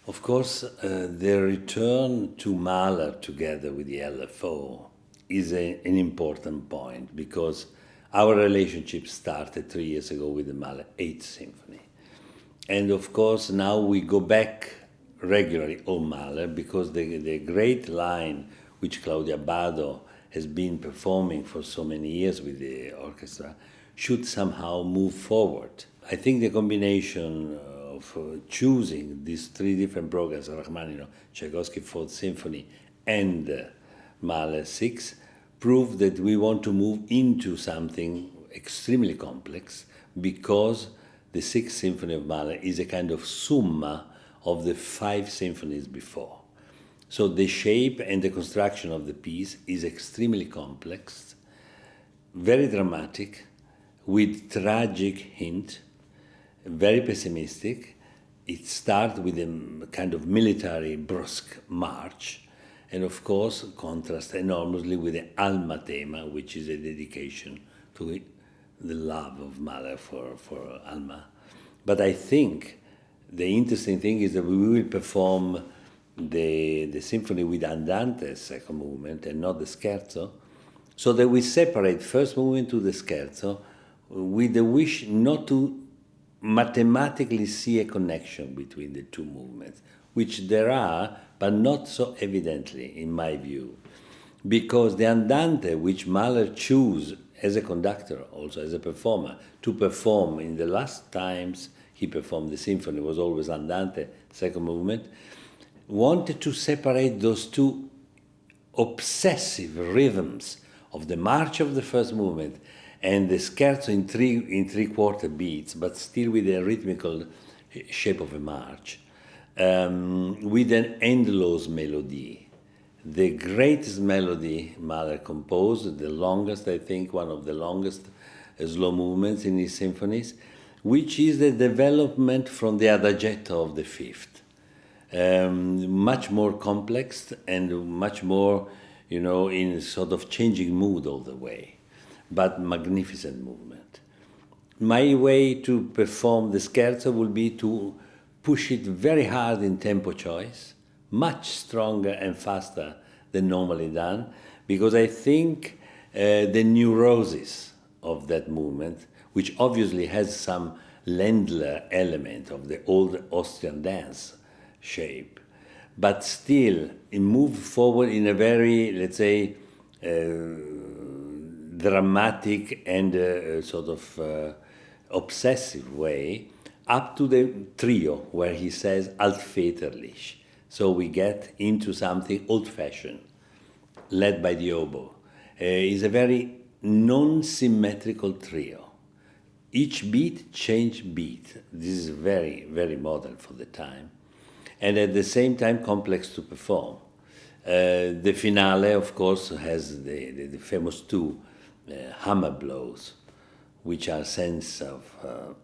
Of course, the return to Mahler together with the LFO is an important point because our relationship started 3 years ago with the Mahler Eighth Symphony. And of course, now we go back regularly on Mahler because the great line which Claudia Bado has been performing for so many years with the orchestra should somehow move forward. I think the combination of choosing these three different programs, Rachmaninoff, Tchaikovsky Fourth Symphony, and Mahler Six, prove that we want to move into something extremely complex because the Sixth Symphony of Mahler is a kind of summa of the five symphonies before. So the shape and the construction of the piece is extremely complex, very dramatic, with tragic hint, very pessimistic. It starts with a kind of military brusque march, and of course contrasts enormously with the Alma thema, which is a dedication to the love of Mahler for Alma. But I think the interesting thing is that we will perform the symphony with Andante's second movement and not the scherzo, so that we separate first movement to the scherzo with the wish not to mathematically see a connection between the two movements, which there are, but not so evidently, in my view. Because the Andante, which Mahler chose as a conductor, also as a performer, to perform in the last times he performed the symphony, was always Andante, second movement, wanted to separate those two obsessive rhythms of the march of the first movement and the scherzo in three-quarter beats, but still with a rhythmical shape of a march, with an endless melody. The greatest melody Mahler composed, the longest, I think, one of the longest slow movements in his symphonies, which is the development from the adagietto of the fifth. Much more complex and much more, in sort of changing mood all the way, but magnificent movement. My way to perform the scherzo will be to push it very hard in tempo choice, much stronger and faster than normally done, because I think the neurosis of that movement, which obviously has some Ländler element of the old Austrian dance shape, but still it moved forward in a very, let's say, dramatic and sort of obsessive way, up to the trio where he says altväterlich. So we get into something old-fashioned, led by the oboe. It's a very non-symmetrical trio. Each beat, change beat. This is very, very modern for the time. And at the same time, complex to perform. The finale, of course, has the famous two hammer blows, which are a sense of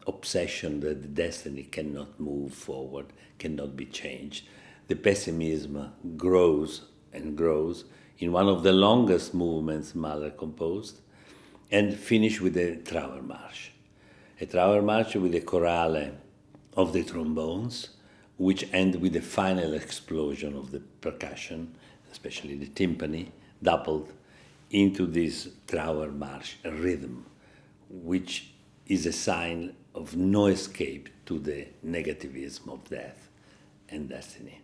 obsession that the destiny cannot move forward, cannot be changed. The pessimism grows and grows in one of the longest movements Mahler composed, and finish with a Trauermarsch. A Trauermarsch with a chorale of the trombones, which end with the final explosion of the percussion, especially the timpani, doubled into this Trauermarsch rhythm, which is a sign of no escape to the negativism of death and destiny.